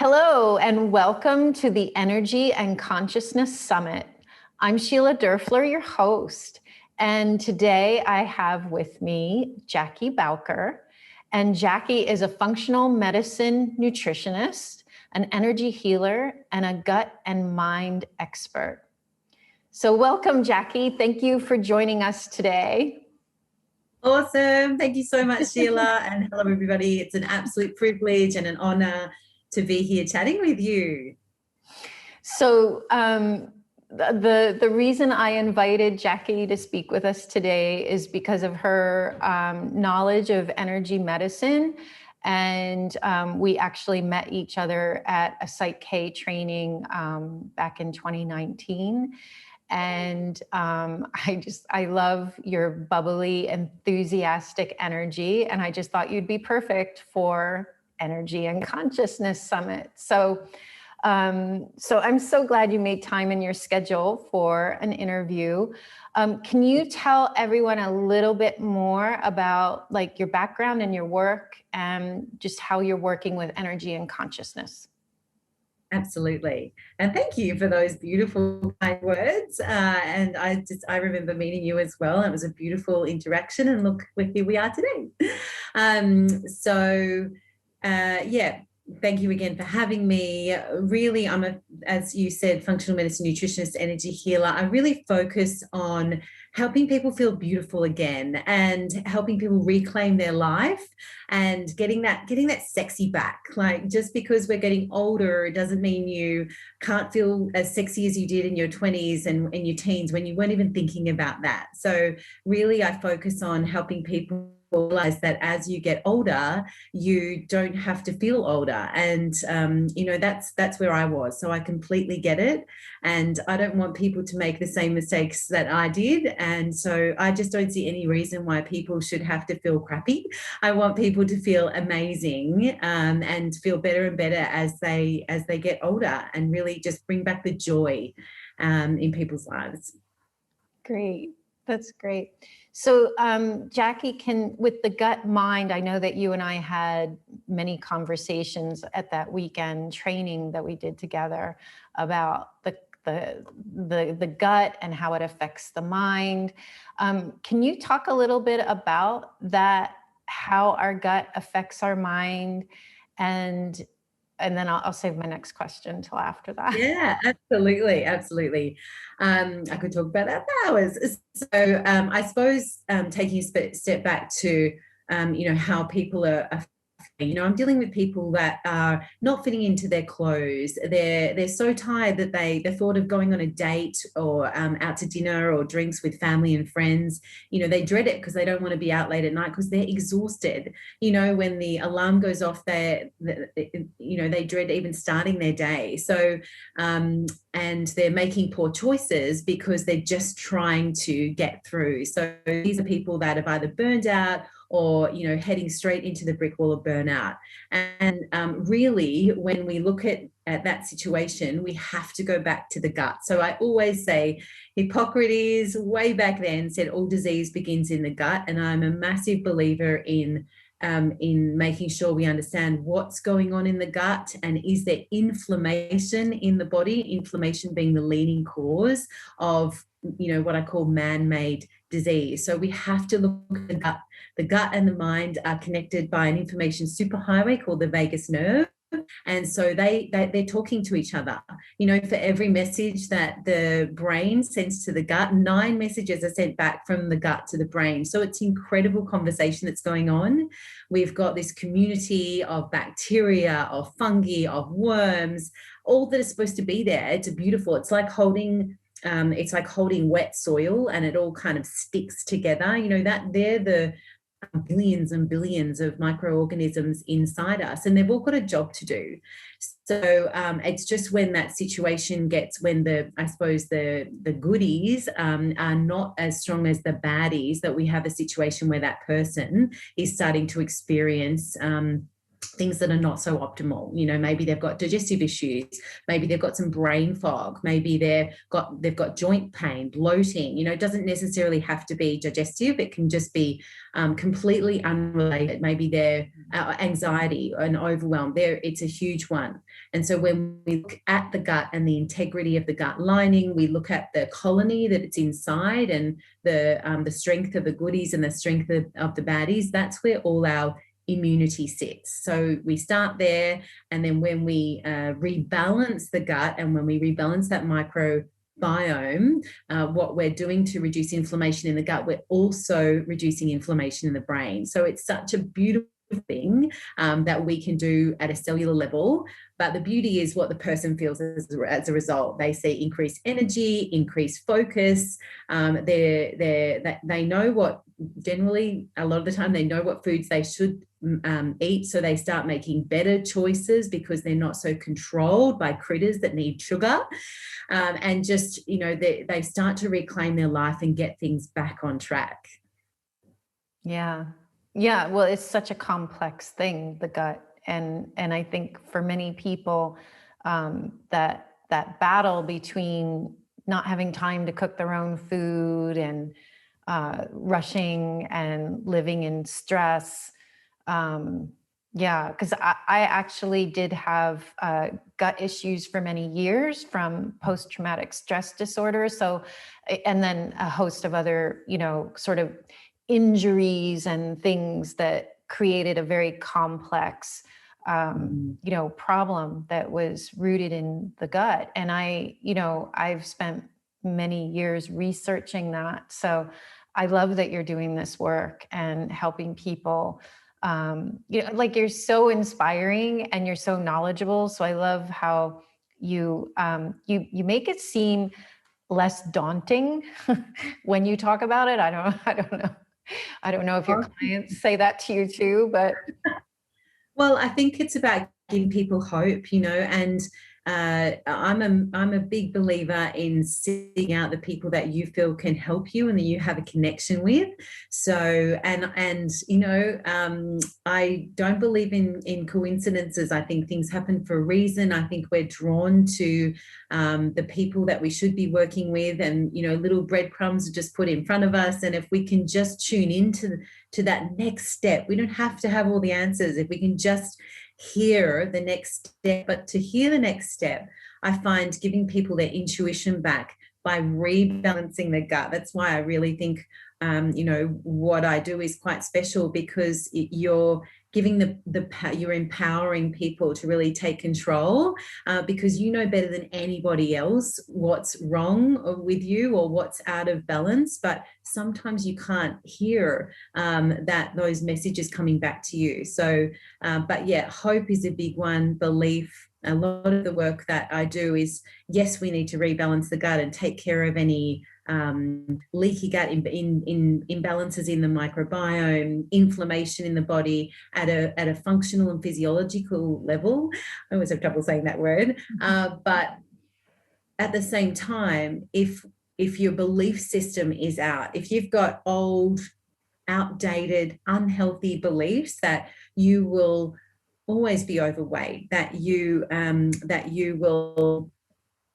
Hello, and welcome to the Energy and Consciousness Summit. I'm Sheila Derfler, your host, and today I have with me Jackie Bowker. And Jackie is a functional medicine nutritionist, an energy healer, and a gut and mind expert. So welcome, Jackie. Thank you for joining us today. Awesome. Thank you so much, Sheila. And hello, everybody. It's an absolute privilege and an honor to be here chatting with you. So the reason I invited Jackie to speak with us today is because of her knowledge of energy medicine. And we actually met each other at a PSYCH-K training back in 2019. And I love your bubbly, enthusiastic energy. And I just thought you'd be perfect for Energy and Consciousness Summit. So I'm so glad you made time in your schedule for an interview. Can you tell everyone a little bit more about like your background and your work and just how you're working with energy and consciousness? Absolutely. And thank you for those beautiful kind words. And I remember meeting you as well. It was a beautiful interaction, and look, here we are today. Yeah, thank you again for having me. Really, as you said, functional medicine nutritionist, energy healer. I really focus on helping people feel beautiful again and helping people reclaim their life and getting that sexy back. Like, just because we're getting older, it doesn't mean you can't feel as sexy as you did in your 20s and in your teens when you weren't even thinking about that. So really, I focus on helping people realize that as you get older, you don't have to feel older. And that's where I was. So I completely get it. And I don't want people to make the same mistakes that I did. And so I just don't see any reason why people should have to feel crappy. I want people to feel amazing and feel better and better as they get older, and really just bring back the joy in people's lives. Great. That's great. So Jackie, with the gut mind, I know that you and I had many conversations at that weekend training that we did together about the gut and how it affects the mind. Can you talk a little bit about that, how our gut affects our mind, and then I'll save my next question until after that. Yeah, absolutely. I could talk about that for hours. So I suppose taking a step back to how people are. I'm dealing with people that are not fitting into their clothes. They're so tired that the thought of going on a date or out to dinner or drinks with family and friends, they dread it because they don't want to be out late at night because they're exhausted. When the alarm goes off, they dread even starting their day. So and they're making poor choices because they're just trying to get through. So these are people that have either burned out or heading straight into the brick wall of burnout. And really, when we look at that situation, we have to go back to the gut. So I always say Hippocrates way back then said all disease begins in the gut, and I'm a massive believer in making sure we understand what's going on in the gut, and is there inflammation in the body, inflammation being the leading cause of what I call man-made disease. So we have to look at the gut. The gut and the mind are connected by an information superhighway called the vagus nerve. And so they're talking to each other. For every message that the brain sends to the gut, 9 messages are sent back from the gut to the brain. So it's incredible conversation that's going on. We've got this community of bacteria, of fungi, of worms, all that is supposed to be there. It's beautiful. It's like holding wet soil, and it all kind of sticks together. That they're the billions and billions of microorganisms inside us, and they've all got a job to do. So it's just when that situation when the goodies are not as strong as the baddies, that we have a situation where that person is starting to experience things that are not so optimal. You know, maybe they've got digestive issues, maybe they've got some brain fog, maybe they've got joint pain, bloating. You know, it doesn't necessarily have to be digestive. It can just be completely unrelated. Maybe they're anxiety and overwhelm. It's a huge one. And so when we look at the gut and the integrity of the gut lining, we look at the colony that it's inside and the strength of the goodies and the strength of the baddies. That's where all our immunity sits. So we start there, and then when we rebalance the gut and when we rebalance that microbiome, what we're doing to reduce inflammation in the gut, we're also reducing inflammation in the brain. So it's such a beautiful thing that we can do at a cellular level. But the beauty is what the person feels as a result. They see increased energy, increased focus. They know what, generally, a lot of the time, they know what foods they should eat. So they start making better choices because they're not so controlled by critters that need sugar. And just, you know, they start to reclaim their life and get things back on track. Yeah. Yeah. Well, it's such a complex thing, the gut. And I think for many people, that battle between not having time to cook their own food and rushing and living in stress. Yeah, because I actually did have gut issues for many years from post-traumatic stress disorder. So, and then a host of other, you know, sort of injuries and things that created a very complex, you know, problem that was rooted in the gut. And I've spent many years researching that. So I love that you're doing this work and helping people. You know, like, you're so inspiring and you're so knowledgeable. So I love how you make it seem less daunting when you talk about it. I don't know if your clients say that to you too, but. Well, I think it's about giving people hope, you know, and I'm a big believer in seeking out the people that you feel can help you and that you have a connection with. So, and you know, I don't believe in coincidences. I think things happen for a reason. I think we're drawn to the people that we should be working with, and, you know, little breadcrumbs are just put in front of us. And if we can just tune into that next step, we don't have to have all the answers. If we can just hear the next step, but to hear the next step, I find giving people their intuition back by rebalancing the gut. That's why I really think, you know, what I do is quite special, because you're giving you're empowering people to really take control, because you know better than anybody else what's wrong with you or what's out of balance. But sometimes you can't hear those messages coming back to you. So, but yeah, hope is a big one. Belief. A lot of the work that I do is, yes, we need to rebalance the gut and take care of any leaky gut imbalances in the microbiome, inflammation in the body at a functional and physiological level. I always have trouble saying that word. But at the same time, if your belief system is out, if you've got old, outdated, unhealthy beliefs that you will always be overweight, that you will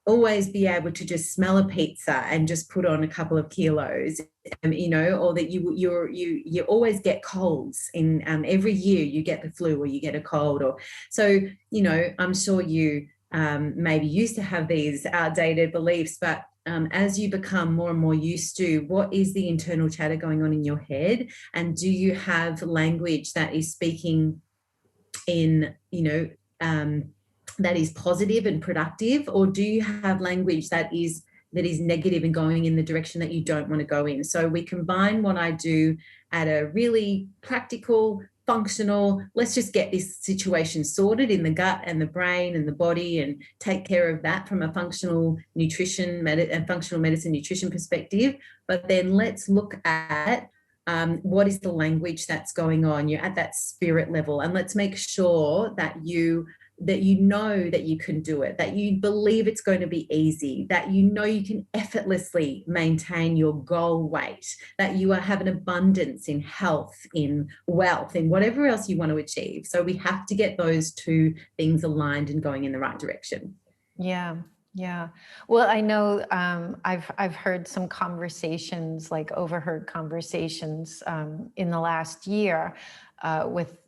always be able to just smell a pizza and just put on a couple of kilos, you know, or that you always get colds in every year you get the flu or you get a cold, or so, you know, I'm sure you maybe used to have these outdated beliefs, but as you become more and more used to what is the internal chatter going on in your head, and do you have language that is speaking in, you know, that is positive and productive, or do you have language that is negative and going in the direction that you don't want to go in? So we combine what I do at a really practical, functional, let's just get this situation sorted in the gut and the brain and the body and take care of that from a functional nutrition and functional medicine nutrition perspective. But then let's look at what is the language that's going on. You're at that spirit level, and let's make sure that you that you know that you can do it, that you believe it's going to be easy, that you know you can effortlessly maintain your goal weight, that you have an abundance in health, in wealth, in whatever else you want to achieve. So we have to get those two things aligned and going in the right direction. Yeah. Yeah. Well, I know I've heard some conversations, like overheard conversations in the last year with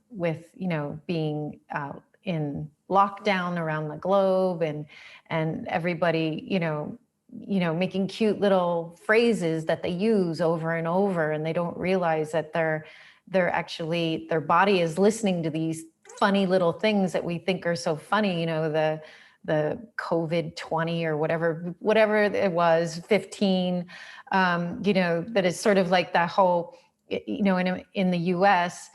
being in lockdown around the globe, and everybody making cute little phrases that they use over and over, and they don't realize that they're actually, their body is listening to these funny little things that we think are so funny, the COVID 20 or whatever it was, 15, that is sort of like that whole, in the US,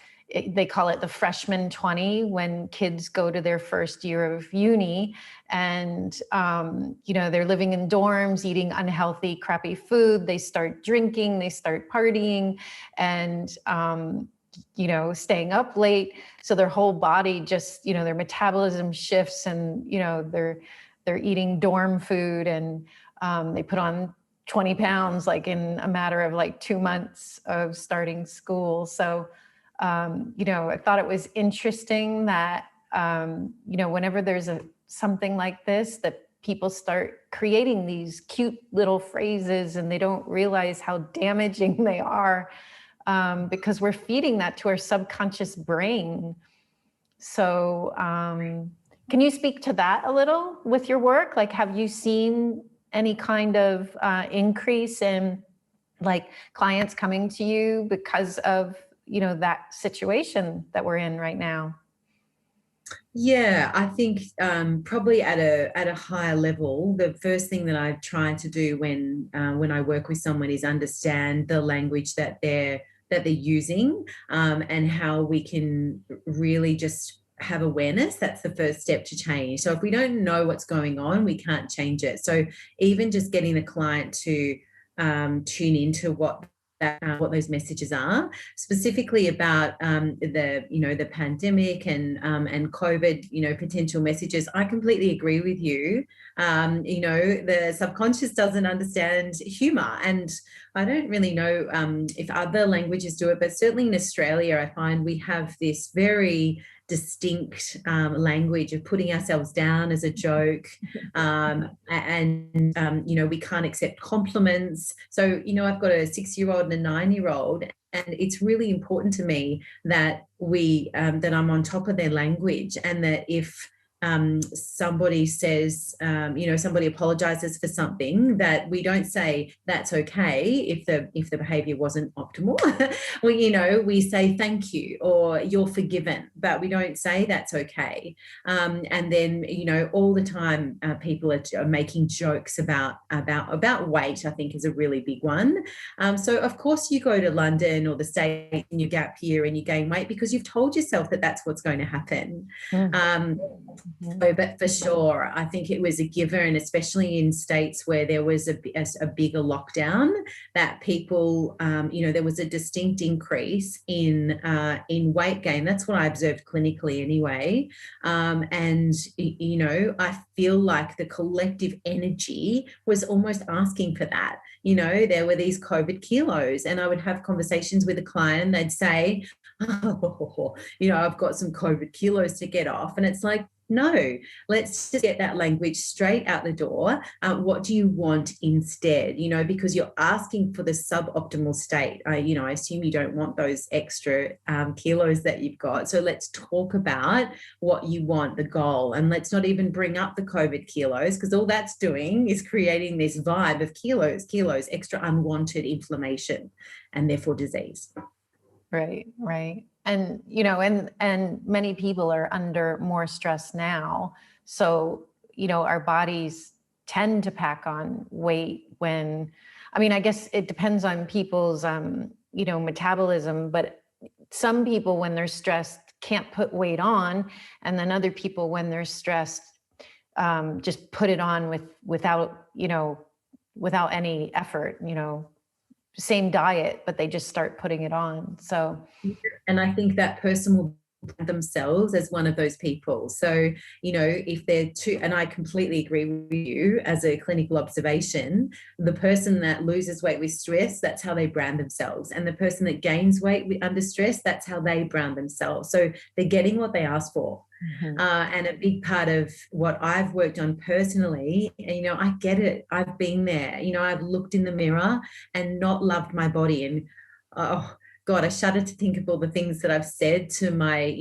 they call it the freshman 20, when kids go to their first year of uni, and, they're living in dorms, eating unhealthy, crappy food. They start drinking, they start partying, and, staying up late. So their whole body just, their metabolism shifts, and, they're eating dorm food, and they put on 20 pounds, like in a matter of like 2 months of starting school. So, I thought it was interesting that, whenever there's something like this, that people start creating these cute little phrases, and they don't realize how damaging they are. Because we're feeding that to our subconscious brain. So can you speak to that a little with your work? Like, have you seen any kind of increase in like clients coming to you because of, that situation that we're in right now? Yeah, I think probably at a higher level, the first thing that I try to do when I work with someone is understand the language that they're using, and how we can really just have awareness. That's the first step to change. So if we don't know what's going on, we can't change it. So even just getting the client to tune into what those messages are, specifically about the pandemic and COVID, potential messages. I completely agree with you. The subconscious doesn't understand humor, and I don't really know if other languages do it, but certainly in Australia, I find we have this very distinct language of putting ourselves down as a joke, and we can't accept compliments. So I've got a 6-year-old and a 9-year-old, and it's really important to me that that I'm on top of their language, and that if somebody says, somebody apologizes for something, that we don't say that's okay if the behavior wasn't optimal. We say thank you or you're forgiven, but we don't say that's okay. And then all the time people are making jokes about weight. I think is a really big one. So of course you go to London or the States and you gap year and you gain weight because you've told yourself that that's what's going to happen. So, but for sure, I think it was a given, especially in states where there was a bigger lockdown, that people, there was a distinct increase in weight gain. That's what I observed clinically anyway. And I feel like the collective energy was almost asking for that. There were these COVID kilos, and I would have conversations with a client, and they'd say, oh, I've got some COVID kilos to get off. And it's like, no, let's just get that language straight out the door. What do you want instead? Because you're asking for the suboptimal state. I assume you don't want those extra kilos that you've got. So let's talk about what you want, the goal. And let's not even bring up the COVID kilos, because all that's doing is creating this vibe of kilos, extra unwanted inflammation, and therefore disease. Right. And, and many people are under more stress now. So, our bodies tend to pack on weight I guess it depends on people's, metabolism, but some people, when they're stressed, can't put weight on. And then other people, when they're stressed, just put it on without any effort, same diet, but they just start putting it on. So, and I think that person will themselves as one of those people. So, if they're too, and I completely agree with you as a clinical observation, the person that loses weight with stress, that's how they brand themselves. And the person that gains weight under stress, that's how they brand themselves. So they're getting what they ask for. Mm-hmm. And a big part of what I've worked on personally, I get it. I've been there. I've looked in the mirror and not loved my body. And oh God, I shudder to think of all the things that I've said to my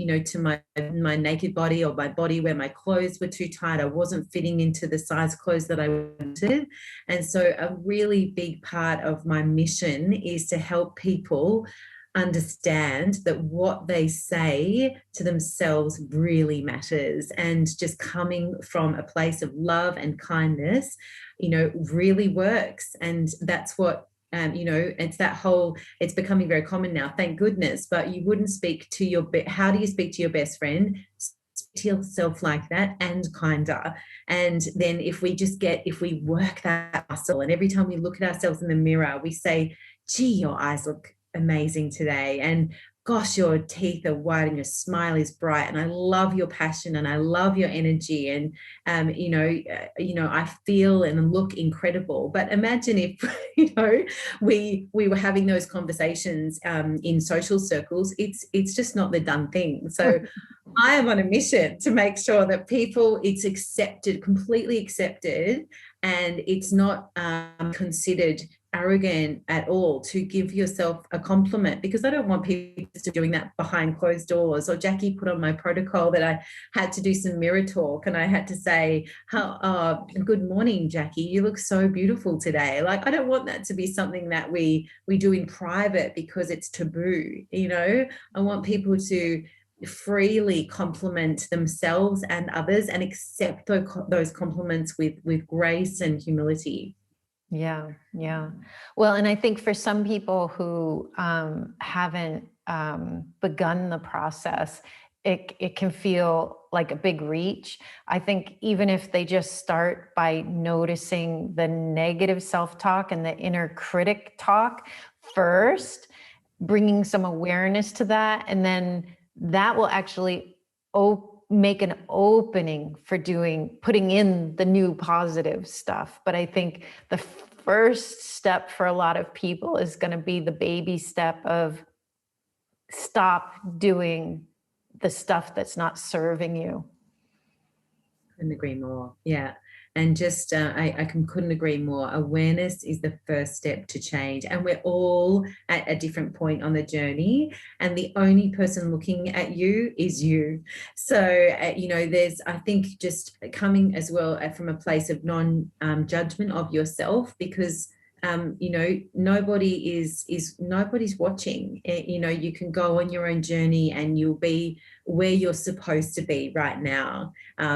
naked body, or my body where my clothes were too tight. I wasn't fitting into the size clothes that I wanted. And so a really big part of my mission is to help people understand that what they say to themselves really matters, and just coming from a place of love and kindness, really works. And that's what it's becoming very common now, thank goodness. But you wouldn't speak to how do you speak to your best friend? Speak to yourself like that, and kinder. And then if we work that muscle, and every time we look at ourselves in the mirror, we say, gee, your eyes look amazing today, and gosh, your teeth are white and your smile is bright, and I love your passion and I love your energy, and I feel and look incredible. But imagine if we were having those conversations in social circles. It's just not the done thing. So I am on a mission to make sure that it's accepted, completely accepted, and it's not considered arrogant at all to give yourself a compliment, because I don't want people doing that behind closed doors. Or Jackie put on my protocol that I had to do some mirror talk, and I had to say, good morning, Jackie, you look so beautiful today. Like, I don't want that to be something that we do in private because it's taboo. I want people to freely compliment themselves and others, and accept those compliments with grace and humility. Yeah. Well, and I think for some people who haven't begun the process, it can feel like a big reach. I think even if they just start by noticing the negative self-talk and the inner critic talk first, bringing some awareness to that, and then that will actually make an opening for putting in the new positive stuff. But I think the first step for a lot of people is going to be the baby step of stop doing the stuff that's not serving you. Couldn't agree more. Yeah. And just, I couldn't agree more. Awareness is the first step to change. And we're all at a different point on the journey. And the only person looking at you is you. So, there's, I think, just coming as well from a place of non-judgment of yourself, because nobody's watching. You can go on your own journey, and you'll be where you're supposed to be right now,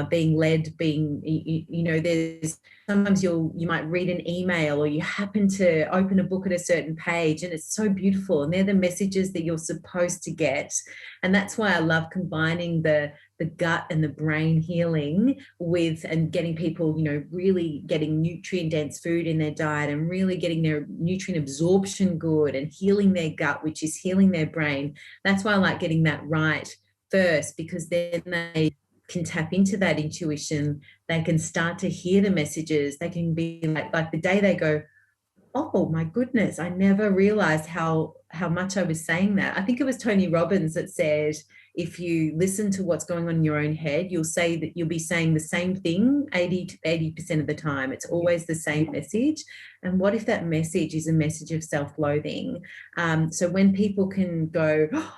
being led, there's sometimes you might read an email, or you happen to open a book at a certain page, and it's so beautiful, and they're the messages that you're supposed to get. And that's why I love combining the gut and the brain healing and getting people, really getting nutrient dense food in their diet, and really getting their nutrient absorption good, and healing their gut, which is healing their brain. That's why I like getting that right first, because then they can tap into that intuition. They can start to hear the messages. They can be like the day they go, oh my goodness, I never realized how much I was saying that. I think it was Tony Robbins that said, if you listen to what's going on in your own head, you'll be saying the same thing 80% of the time. It's always the same message. And what if that message is a message of self-loathing? So when people can go, oh,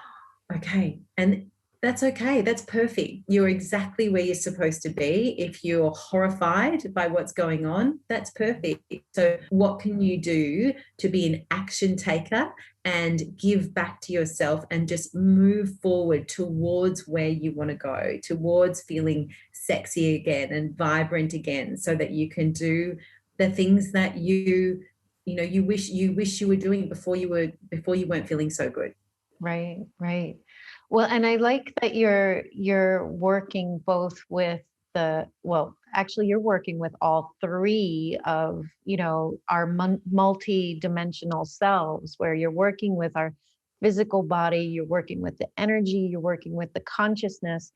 okay, and that's okay. That's perfect. You're exactly where you're supposed to be. If you're horrified by what's going on, that's perfect. So what can you do to be an action taker and give back to yourself, and just move forward towards where you want to go, towards feeling sexy again and vibrant again, so that you can do the things that you wish you were doing before you weren't feeling so good. Right. Well, and I like that you're working both with you're working with all three of, our multi-dimensional selves, where you're working with our physical body, you're working with the energy, you're working with the consciousness.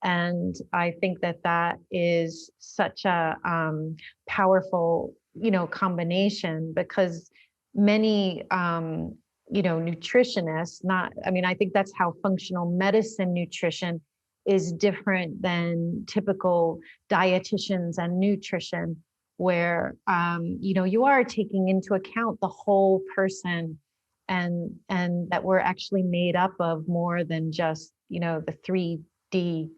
And I think that that is such a powerful, combination, because many, nutritionists, I think that's how functional medicine nutrition is different than typical dietitians and nutrition, where, you are taking into account the whole person, and that we're actually made up of more than just, the 3D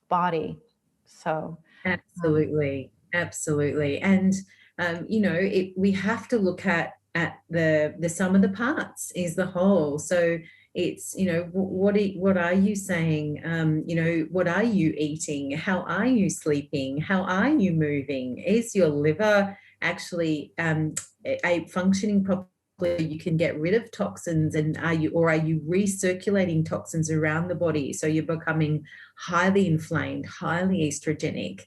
body. So Absolutely, absolutely. And we have to look at the sum of the parts is the whole. So it's, what are you saying? What are you eating? How are you sleeping? How are you moving? Is your liver actually functioning properly? You can get rid of toxins, and are you recirculating toxins around the body, so you're becoming highly inflamed, highly estrogenic?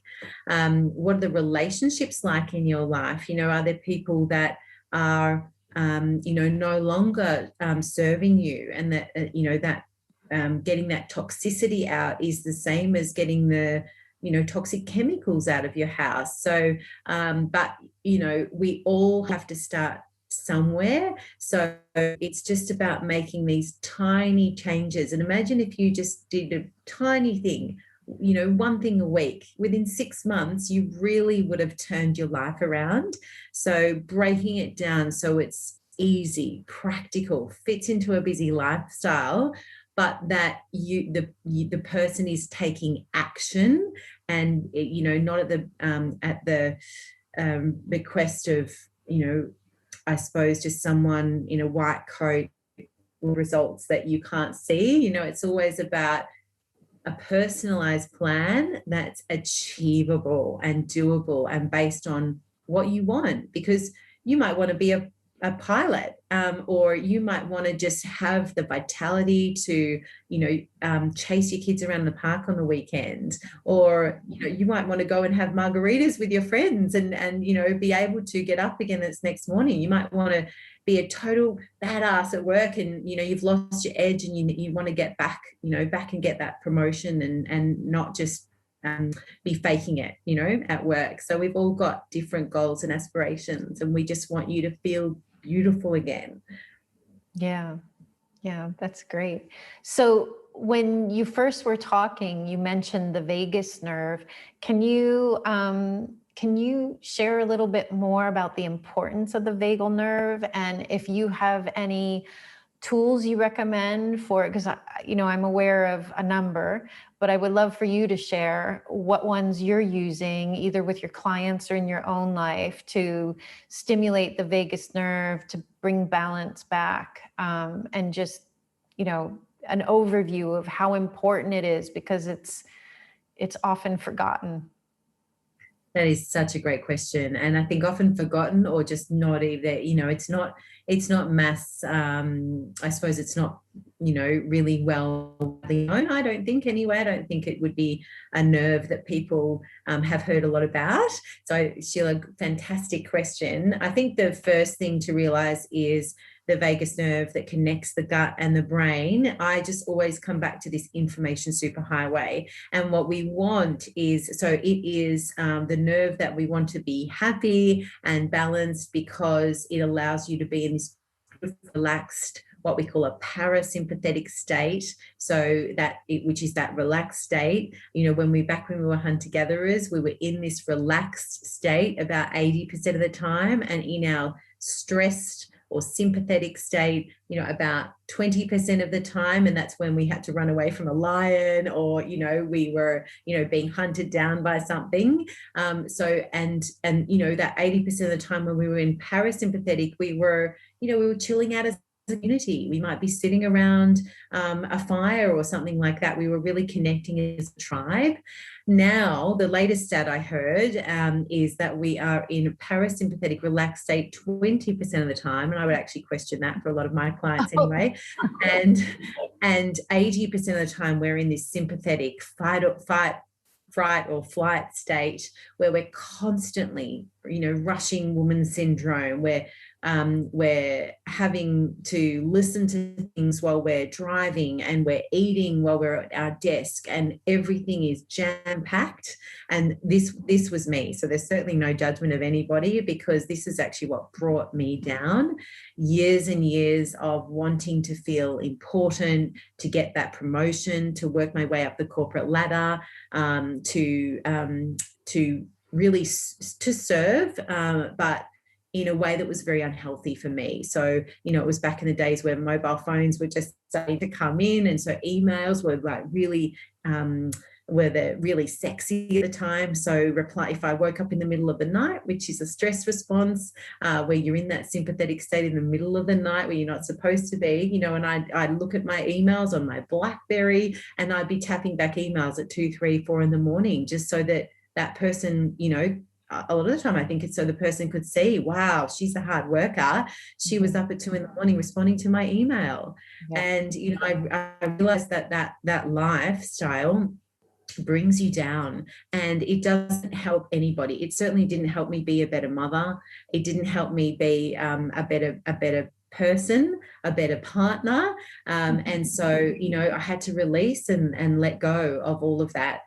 What are the relationships like in your life? Are there people that are no longer serving you, and that getting that toxicity out is the same as getting the toxic chemicals out of your house? So but we all have to start somewhere. So it's just about making these tiny changes. And imagine if you just did a tiny thing, one thing a week. Within 6 months, you really would have turned your life around. So breaking it down so it's easy, practical, fits into a busy lifestyle, but that the person is taking action, and not at the request of I suppose just someone in a white coat, results that you can't see. It's always about a personalized plan that's achievable and doable and based on what you want, because you might want to be a pilot, or you might want to just have the vitality to chase your kids around the park on the weekend, or you might want to go and have margaritas with your friends and be able to get up again this next morning. You might want to be a total badass at work, and you've lost your edge, and you want to get back and get that promotion, and not just be faking it at work. So we've all got different goals and aspirations, and we just want you to feel beautiful again. Yeah, that's great. So when you first were talking, you mentioned the vagus nerve. Can you share a little bit more about the importance of the vagal nerve, and if you have any tools you recommend for it? Because I'm aware of a number, but I would love for you to share what ones you're using, either with your clients or in your own life, to stimulate the vagus nerve, to bring balance back, and just an overview of how important it is, because it's often forgotten. That is such a great question, and I think often forgotten, or just not even, it's not mass. I suppose it's not, really well known. I don't think, anyway. I don't think it would be a nerve that people have heard a lot about. So, Sheila, fantastic question. I think the first thing to realize is the vagus nerve that connects the gut and the brain. I just always come back to this information superhighway. And what we want is, so it is the nerve that we want to be happy and balanced, because it allows you to be in this relaxed, what we call a parasympathetic state. So which is that relaxed state. When we were hunter-gatherers, we were in this relaxed state about 80% of the time, and in our stressed or sympathetic state, about 20% of the time. And that's when we had to run away from a lion, or, we were, being hunted down by something. And that 80% of the time when we were in parasympathetic, we were chilling out as a community. We might be sitting around a fire or something like that. We were really connecting as a tribe. Now, the latest stat I heard is that we are in a parasympathetic relaxed state 20% of the time, and I would actually question that for a lot of my clients anyway. And 80% of the time we're in this sympathetic fight or flight state, where we're constantly, rushing woman syndrome, where we're having to listen to things while we're driving, and we're eating while we're at our desk, and everything is jam-packed. And this was me. So there's certainly no judgment of anybody, because this is actually what brought me down. Years and years of wanting to feel important, to get that promotion, to work my way up the corporate ladder, to really to serve, but in a way that was very unhealthy for me. So, it was back in the days where mobile phones were just starting to come in. And so emails were like really, were they really sexy at the time. So reply, if I woke up in the middle of the night, which is a stress response, where you're in that sympathetic state in the middle of the night where you're not supposed to be, and I'd look at my emails on my BlackBerry, and I'd be tapping back emails at 2, 3, 4 in the morning, just so that person, a lot of the time I think it's so the person could see, wow, she's a hard worker. She was up at 2 in the morning responding to my email. Yeah. And, I realized that lifestyle brings you down, and it doesn't help anybody. It certainly didn't help me be a better mother. It didn't help me be a better person, a better partner. And so, I had to release and let go of all of that.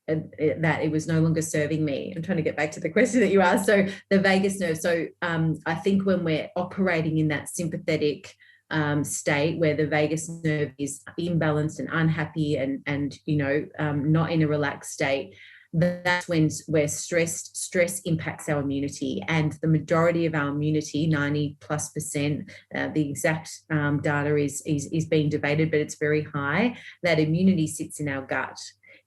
That it was no longer serving me. I'm trying to get back to the question that you asked. So the vagus nerve. So I think when we're operating in that sympathetic state where the vagus nerve is imbalanced and unhappy and not in a relaxed state, that's when we're stressed. Stress impacts our immunity, and the majority of our immunity, 90+%, the exact data is being debated, but it's very high. That immunity sits in our gut.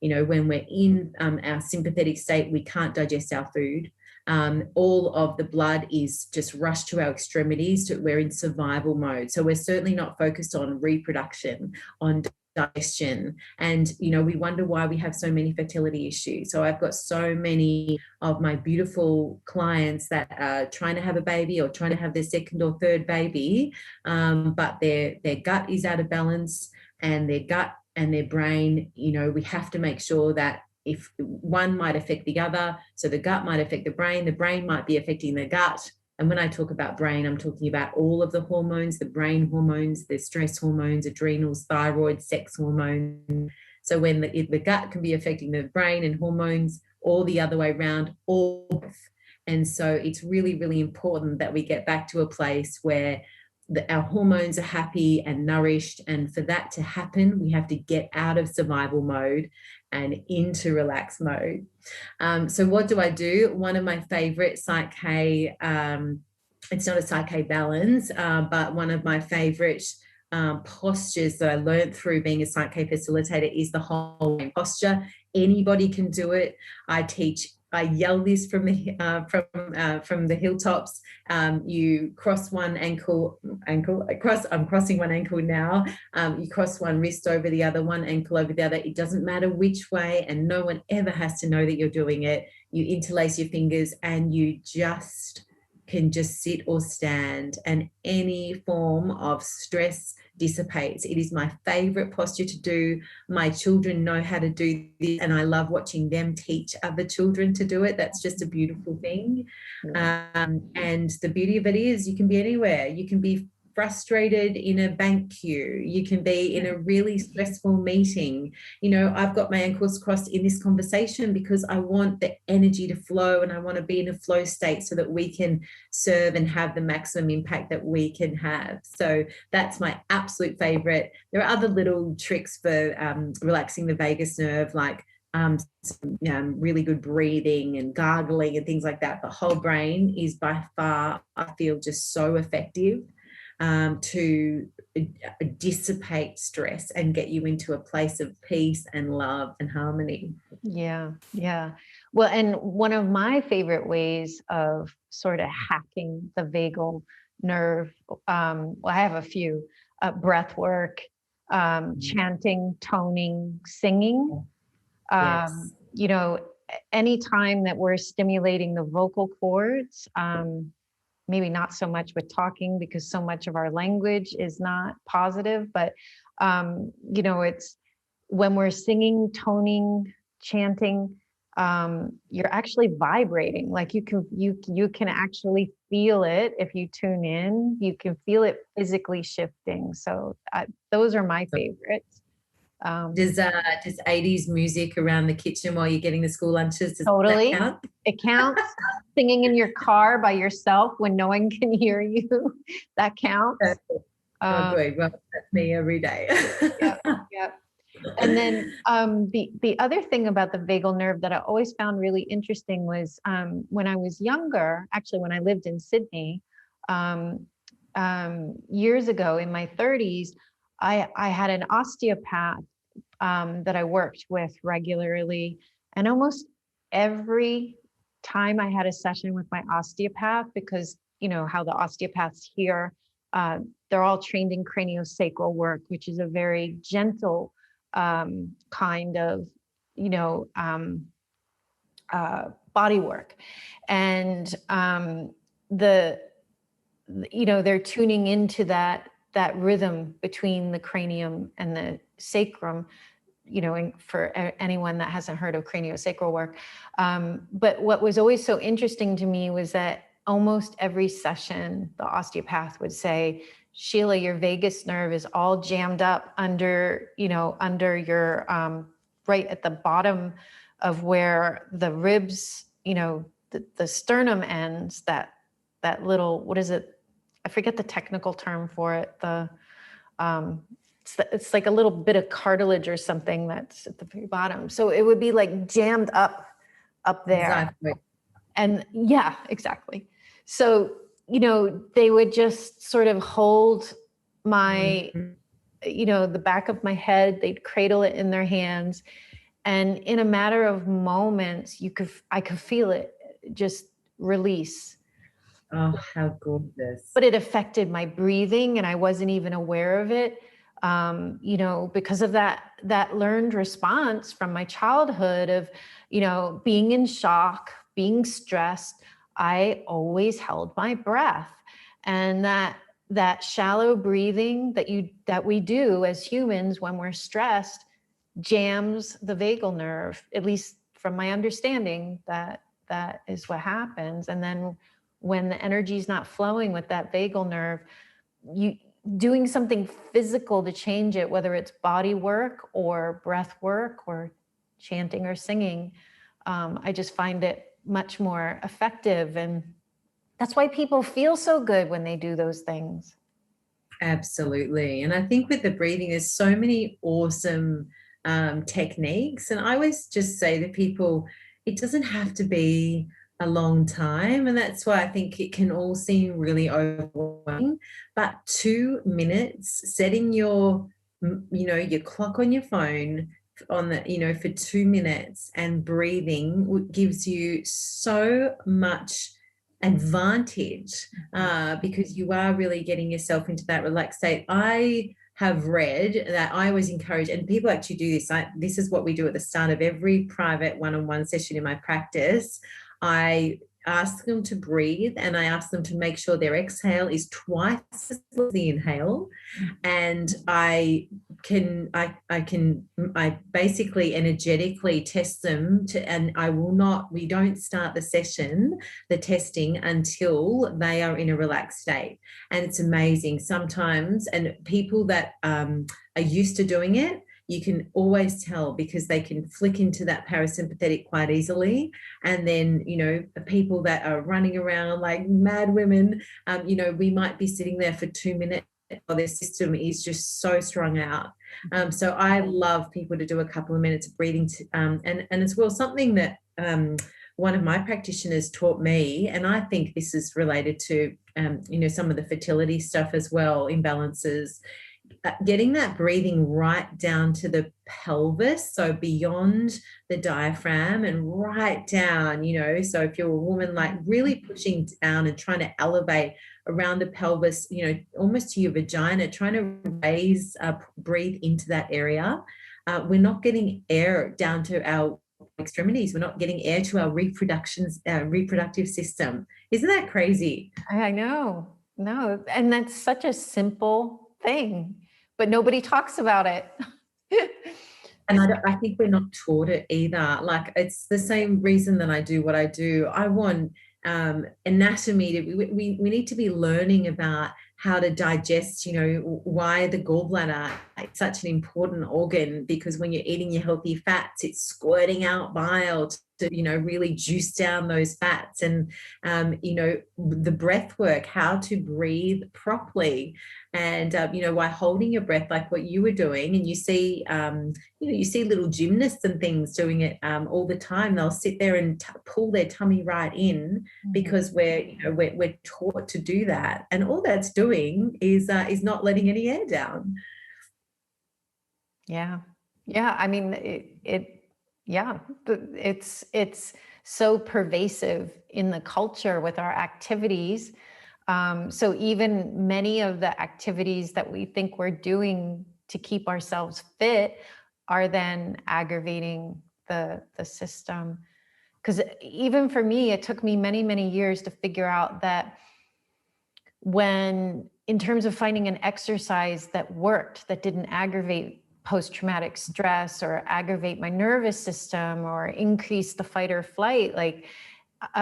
When we're in our sympathetic state, we can't digest our food. All of the blood is just rushed to our extremities. We're in survival mode. So we're certainly not focused on reproduction, on digestion. And, we wonder why we have so many fertility issues. So I've got so many of my beautiful clients that are trying to have a baby or trying to have their second or third baby, but their gut is out of balance, and their gut and their brain, we have to make sure that if one might affect the other, so the gut might affect the brain might be affecting the gut. And when I talk about brain, I'm talking about all of the hormones, the brain hormones, the stress hormones, adrenals, thyroid, sex hormones. So when the gut can be affecting the brain and hormones, or the other way around, or both. And so it's really, really important that we get back to a place where our hormones are happy and nourished. And for that to happen, we have to get out of survival mode and into relaxed mode. So what do I do? One of my favorite PSYCH-K, it's not a PSYCH-K balance, but one of my favorite postures that I learned through being a PSYCH-K facilitator is the whole posture. Anybody can do it. I yell this from the hilltops. You cross one ankle. I'm crossing one ankle now. You cross one wrist over the other, one ankle over the other. It doesn't matter which way, and no one ever has to know that you're doing it. You interlace your fingers, and you can just sit or stand, and any form of stress dissipates. It is my favorite posture to do. My children know how to do this, and I love watching them teach other children to do it. That's just a beautiful thing. And the beauty of it is you can be anywhere. You can be frustrated in a bank queue. You can be in a really stressful meeting. I've got my ankles crossed in this conversation because I want the energy to flow, and I want to be in a flow state so that we can serve and have the maximum impact that we can have. So that's my absolute favorite. There are other little tricks for relaxing the vagus nerve, like really good breathing and gargling and things like that. The whole brain is by far, I feel, just so effective to dissipate stress and get you into a place of peace and love and harmony. Yeah. Well, and one of my favorite ways of sort of hacking the vagal nerve, I have a few, breath work, chanting, toning, singing. Yes. Anytime that we're stimulating the vocal cords, maybe not so much with talking, because so much of our language is not positive, but it's when we're singing, toning, chanting, you're actually vibrating. Like you can actually feel it. If you tune in, you can feel it physically shifting. So those are my favorites. Does 80s music around the kitchen while you're getting the school lunches, does Totally. that count? It counts. Singing in your car by yourself when no one can hear you, that counts. Oh, good. Well, that's me every day. Yep, yep. And then the other thing about the vagal nerve that I always found really interesting was when I was younger, actually when I lived in Sydney, years ago in my 30s, I had an osteopath that I worked with regularly. And almost every time I had a session with my osteopath, because you know how the osteopaths here, they're all trained in craniosacral work, which is a very gentle kind of, you know, body work. And you know, they're tuning into that rhythm between the cranium and the sacrum, you know, and for anyone that hasn't heard of craniosacral work. But what was always so interesting to me was that almost every session, the osteopath would say, Sheila, your vagus nerve is all jammed up under, you know, under your, right at the bottom of where the ribs, you know, the sternum ends, that little, what is it? I forget the technical term for it. It's like a little bit of cartilage or something that's at the very bottom. So it would be like jammed up there. Exactly. And yeah, exactly. So, you know, they would just sort of hold my, you know, the back of my head, they'd cradle it in their hands. And in a matter of moments, I could feel it just release. Oh, how gorgeous. But it affected my breathing and I wasn't even aware of it. You know, because of that learned response from my childhood of, you know, being in shock, being stressed, I always held my breath. And that shallow breathing that we do as humans when we're stressed jams the vagal nerve, at least from my understanding, that is what happens. And then when the energy is not flowing with that vagal nerve, you doing something physical to change it, whether it's body work or breath work or chanting or singing, I just find it much more effective. And that's why people feel so good when they do those things. Absolutely. And I think with the breathing, there's so many awesome techniques. And I always just say to people, it doesn't have to be a long time. And that's why I think it can all seem really overwhelming. But 2 minutes, setting your, you know, your clock on your phone on the, you know, for 2 minutes and breathing gives you so much advantage because you are really getting yourself into that relaxed state. I have read that I always encourage, and people actually do this. This is what we do at the start of every private one-on-one session in my practice. I ask them to breathe and I ask them to make sure their exhale is twice as long as the inhale. And I basically energetically test them and we don't start the testing until they are in a relaxed state. And it's amazing sometimes. And people that are used to doing it, you can always tell because they can flick into that parasympathetic quite easily. And then, you know, people that are running around like mad women, you know, we might be sitting there for 2 minutes while their system is just so strung out. So I love people to do a couple of minutes of breathing and as well, something that one of my practitioners taught me, and I think this is related to, you know, some of the fertility stuff as well, imbalances, getting that breathing right down to the pelvis, so beyond the diaphragm and right down, you know, so if you're a woman, like really pushing down and trying to elevate around the pelvis, you know, almost to your vagina, trying to raise, breathe into that area. We're not getting air down to our extremities. We're not getting air to our reproductive system. Isn't that crazy? I know. No, and that's such a simple thing, but nobody talks about it. And I think we're not taught it either. Like, it's the same reason that I do what I do. I want anatomy to, we need to be learning about how to digest, why the gallbladder is such an important organ, because when you're eating your healthy fats, it's squirting out bile to really juice down those fats. And the breath work, how to breathe properly, and while holding your breath, like what you were doing. And you see you see little gymnasts and things doing it all the time. They'll sit there and pull their tummy right in, because we're taught to do that, and all that's doing is not letting any air down. Yeah. I mean, it's so pervasive in the culture with our activities. So even many of the activities that we think we're doing to keep ourselves fit are then aggravating the system. Because even for me, it took me many, many years to figure out that when, in terms of finding an exercise that worked, that didn't aggravate post-traumatic stress or aggravate my nervous system or increase the fight or flight, like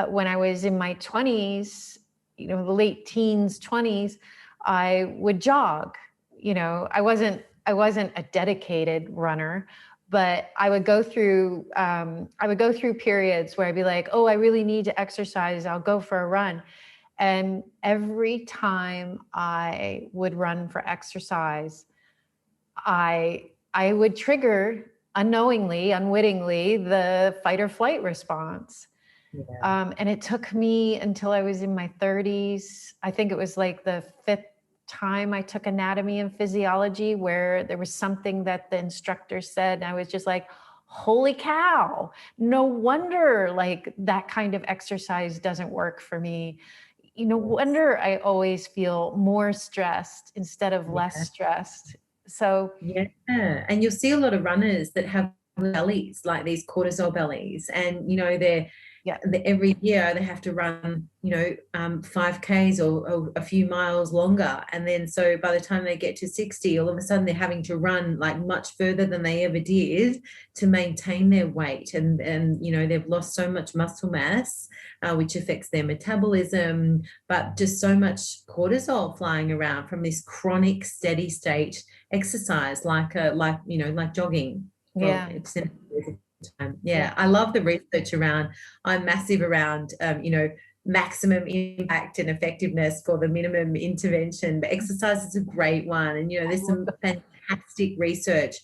when I was in my 20s, the late teens, 20s, I would jog. I wasn't a dedicated runner, but I would go through periods where I'd be like, oh, I really need to exercise. I'll go for a run. And every time I would run for exercise, I would trigger unknowingly, unwittingly, the fight or flight response. Yeah. And it took me until I was in my 30s. I think it was like the 5th time I took anatomy and physiology, where there was something that the instructor said, and I was just like, holy cow, no wonder like that kind of exercise doesn't work for me. No wonder I always feel more stressed instead of less stressed. So yeah, and you'll see a lot of runners that have bellies, like these cortisol bellies, and they're every year they have to run 5Ks or a few miles longer, and then so by the time they get to 60, all of a sudden they're having to run like much further than they ever did to maintain their weight, and they've lost so much muscle mass, which affects their metabolism, but just so much cortisol flying around from this chronic steady state exercise, like jogging. Yeah, I love the research around. I'm massive around maximum impact and effectiveness for the minimum intervention, but exercise is a great one. And there's some fantastic research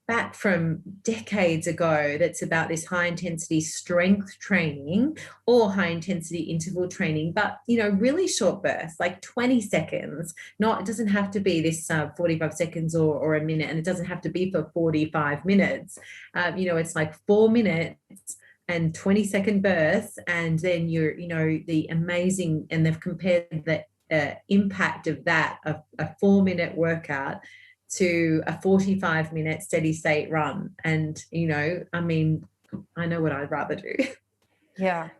back from decades ago that's about this high intensity strength training or high intensity interval training, but really short bursts, like 20 seconds. It doesn't have to be this 45 seconds or a minute, and it doesn't have to be for 45 minutes. It's like 4 minutes and 20-second bursts, and then the amazing, and they've compared the impact of that, of a 4-minute workout to a 45-minute steady state run. And I know what I'd rather do. Yeah,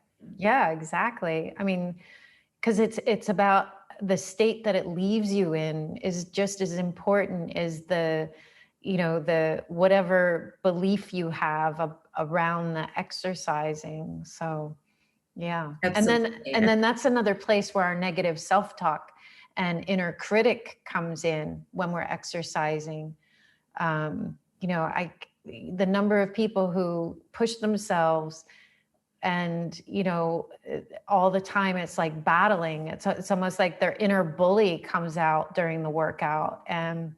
exactly. I mean, because it's about the state that it leaves you in is just as important as the whatever belief you have around the exercising. So yeah. Absolutely. And then that's another place where our negative self-talk and inner critic comes in when we're exercising. The number of people who push themselves and, all the time, it's like battling. It's almost like their inner bully comes out during the workout. And,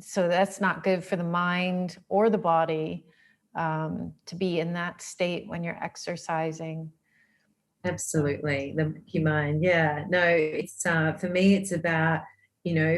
so that's not good for the mind or the body, to be in that state when you're exercising. Absolutely. The monkey mind. Yeah. No, it's for me, it's about,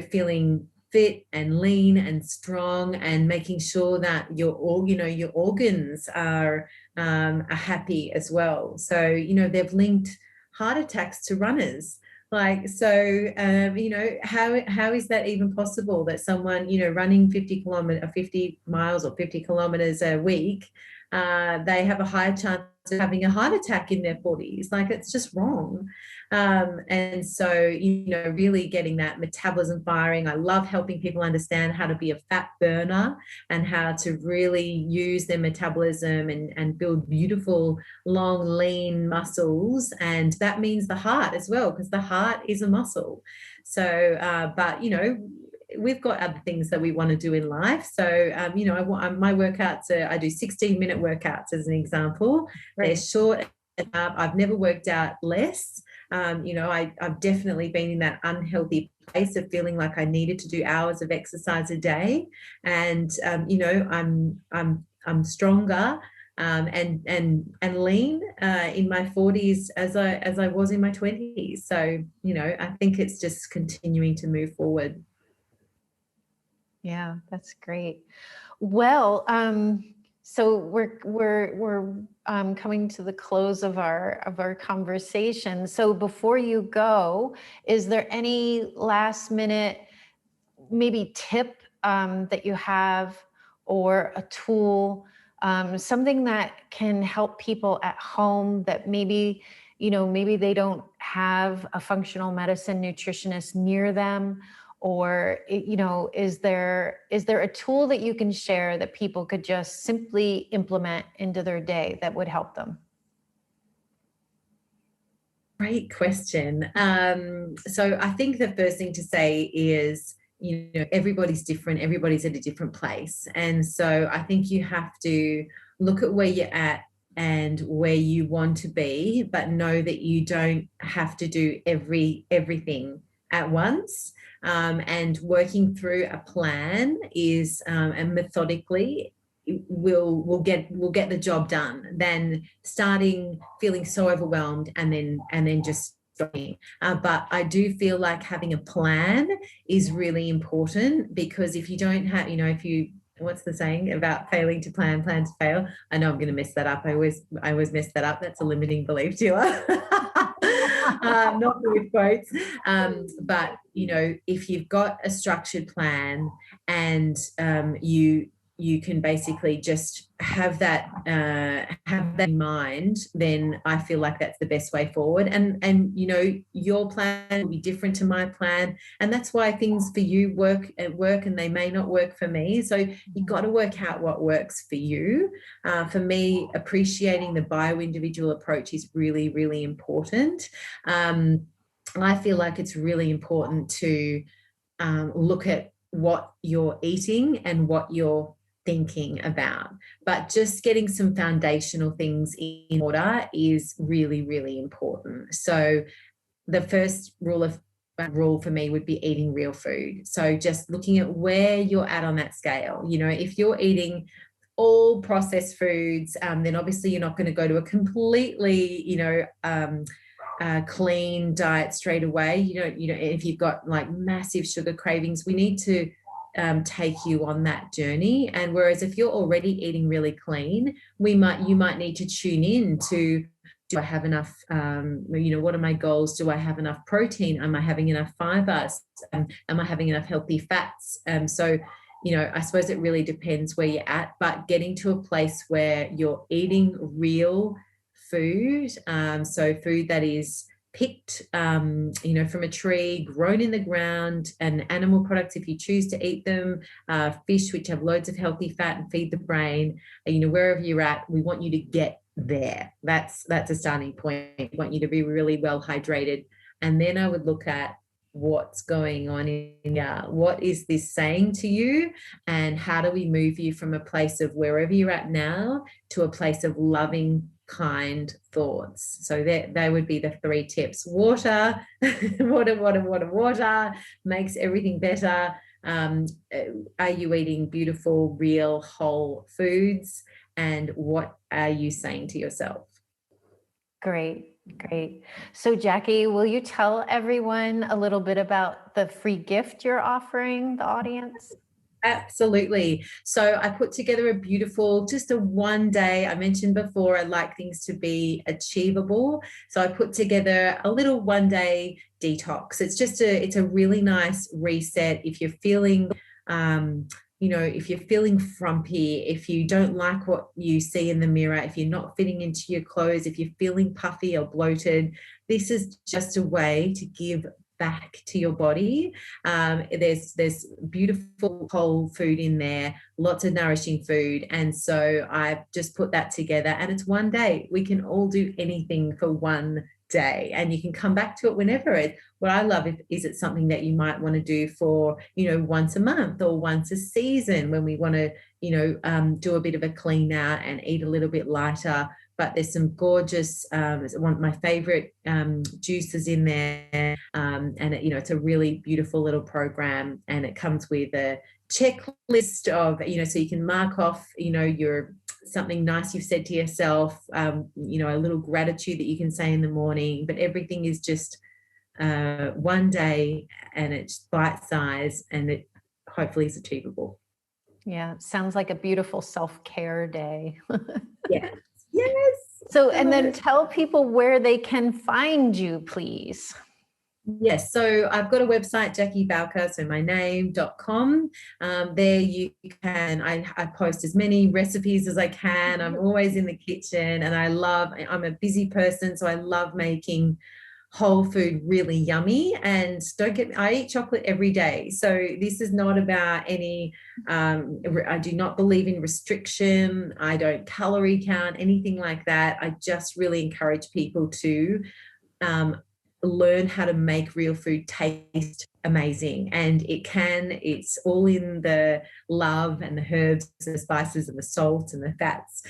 feeling fit and lean and strong, and making sure that your organs are happy as well. So, they've linked heart attacks to runners. Like, so, how is that even possible that someone, running 50 miles or 50 kilometers a week, they have a higher chance of having a heart attack in their 40s? Like, it's just wrong. And so, really getting that metabolism firing. I love helping people understand how to be a fat burner and how to really use their metabolism and build beautiful, long, lean muscles. And that means the heart as well, because the heart is a muscle. So, but, we've got other things that we want to do in life. So, my workouts I do 16-minute workouts as an example. Right. They're short. I've never worked out less. I've definitely been in that unhealthy place of feeling like I needed to do hours of exercise a day. And, I'm stronger and lean in my 40s as I was in my 20s. So, I think it's just continuing to move forward. Yeah, that's great. Well, so we're coming to the close of our conversation. So before you go, is there any last minute maybe tip that you have, or a tool, something that can help people at home that maybe they don't have a functional medicine nutritionist near them? Or, is there a tool that you can share that people could just simply implement into their day that would help them? Great question. So I think the first thing to say is, everybody's different. Everybody's at a different place. And so I think you have to look at where you're at and where you want to be, but know that you don't have to do everything at once. And working through a plan is and methodically will get the job done than starting feeling so overwhelmed and then just stopping. But I do feel like having a plan is really important, because if you don't have, what's the saying about failing to plan to fail? I know I'm going to mess that up. I always mess that up. That's a limiting belief, Sheila. Not with quotes. But, if you've got a structured plan and you can basically just have that in mind, then I feel like that's the best way forward. And your plan will be different to my plan, and that's why things for you work and they may not work for me. So you've got to work out what works for you. For me, appreciating the bio-individual approach is really, really important. I feel like it's really important to look at what you're eating and what you're thinking about, but just getting some foundational things in order is really, really important. So the first rule for me would be eating real food. So just looking at where you're at on that scale. If you're eating all processed foods, then obviously you're not going to go to a completely, clean diet straight away. If you've got like massive sugar cravings, we need to take you on that journey. And whereas if you're already eating really clean, you might need to tune in to, do I have enough, what are my goals? Do I have enough protein? Am I having enough fibers? Am I having enough healthy fats? So, I suppose it really depends where you're at, but getting to a place where you're eating real food, so food that is picked, from a tree, grown in the ground, and animal products if you choose to eat them, fish which have loads of healthy fat and feed the brain. Wherever you're at, we want you to get there. That's a starting point. We want you to be really well hydrated, and then I would look at what's going on in what is this saying to you, and how do we move you from a place of wherever you're at now to a place of loving, kind thoughts. So they would be the 3 tips. Water makes everything better. Are you eating beautiful, real, whole foods? And what are you saying to yourself? Great. So Jackie, will you tell everyone a little bit about the free gift you're offering the audience? Absolutely. So I put together a beautiful, just a one day. I mentioned before, I like things to be achievable. So I put together a little one day detox. It's a really nice reset. If you're feeling you know, if you're feeling frumpy, if you don't like what you see in the mirror, if you're not fitting into your clothes, if you're feeling puffy or bloated, this is just a way to give back to your body. There's beautiful whole food in there, lots of nourishing food. And so I've just put that together, and it's one day. We can all do anything for one day, and you can come back to it whenever. What I love is it's something that you might want to do for, you know, once a month or once a season, when we want to, you know, do a bit of a clean out and eat a little bit lighter. But there's some gorgeous, one of my favorite juices in there, and you know, it's a really beautiful little program, and it comes with a checklist of, you know, so you can mark off, you know, your something nice you've said to yourself, you know, a little gratitude that you can say in the morning. But everything is just one day, and it's bite size, and it hopefully is achievable. Yeah, sounds like a beautiful self-care day. Yeah. Yes. So, and then tell people where they can find you, please. Yes, so I've got a website, Jackie Bowker, so my name.com. There you can, I post as many recipes as I can. I'm always in the kitchen, and I'm a busy person, so I love making whole food really yummy. And I eat chocolate every day. So this is not about any, I do not believe in restriction. I don't calorie count, anything like that. I just really encourage people to learn how to make real food taste amazing. And it's all in the love and the herbs and the spices and the salt and the fats.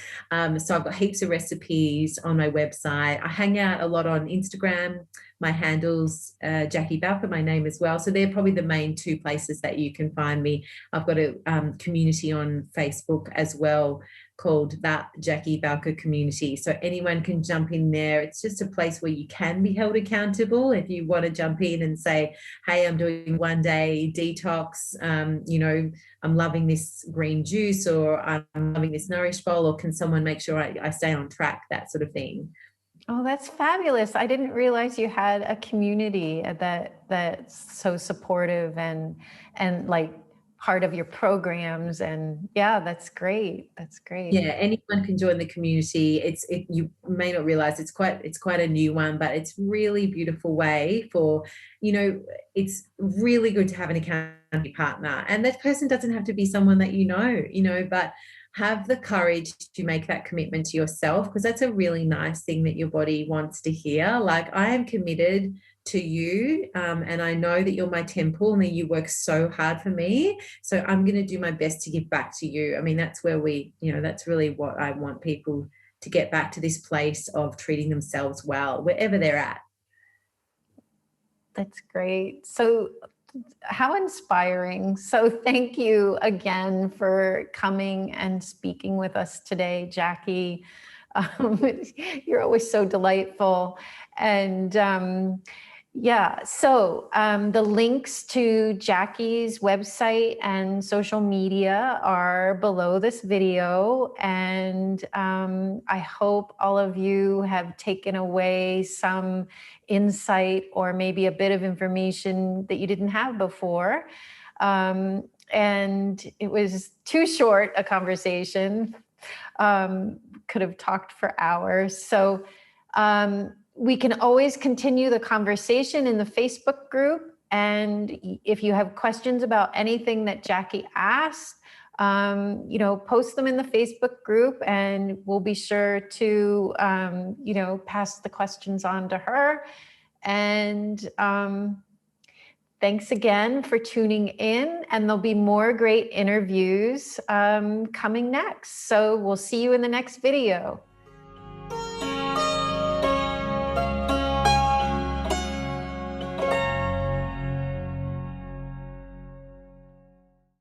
So I've got heaps of recipes on my website. I hang out a lot on Instagram. My handle's Jackie Bowker, my name as well. So they're probably the main two places that you can find me. I've got a community on Facebook as well, called That Jackie Bowker Community. So anyone can jump in there. It's just a place where you can be held accountable. If you want to jump in and say, hey, I'm doing one day detox, you know, I'm loving this green juice, or I'm loving this Nourish Bowl, or can someone make sure I stay on track, that sort of thing. Oh, that's fabulous. I didn't realize you had a community that's so supportive and like part of your programs. And yeah, that's great. That's great. Yeah, anyone can join the community. You may not realize it's quite a new one, but it's really beautiful way for, you know, it's really good to have an accountability partner. And that person doesn't have to be someone that you know, but have the courage to make that commitment to yourself, because that's a really nice thing that your body wants to hear. Like, I am committed to you, and I know that you're my temple, and that you work so hard for me, so I'm going to do my best to give back to you. I mean, that's where that's really what I want people to get back to, this place of treating themselves well wherever they're at. That's great. So how inspiring. So thank you again for coming and speaking with us today, Jackie. You're always so delightful. And yeah, so the links to Jackie's website and social media are below this video. And I hope all of you have taken away some insight, or maybe a bit of information that you didn't have before. And it was too short a conversation. Could have talked for hours. So we can always continue the conversation in the Facebook group. And if you have questions about anything that Jackie asked, you know, post them in the Facebook group, and we'll be sure to, you know, pass the questions on to her. And thanks again for tuning in, and there'll be more great interviews coming next. So we'll see you in the next video.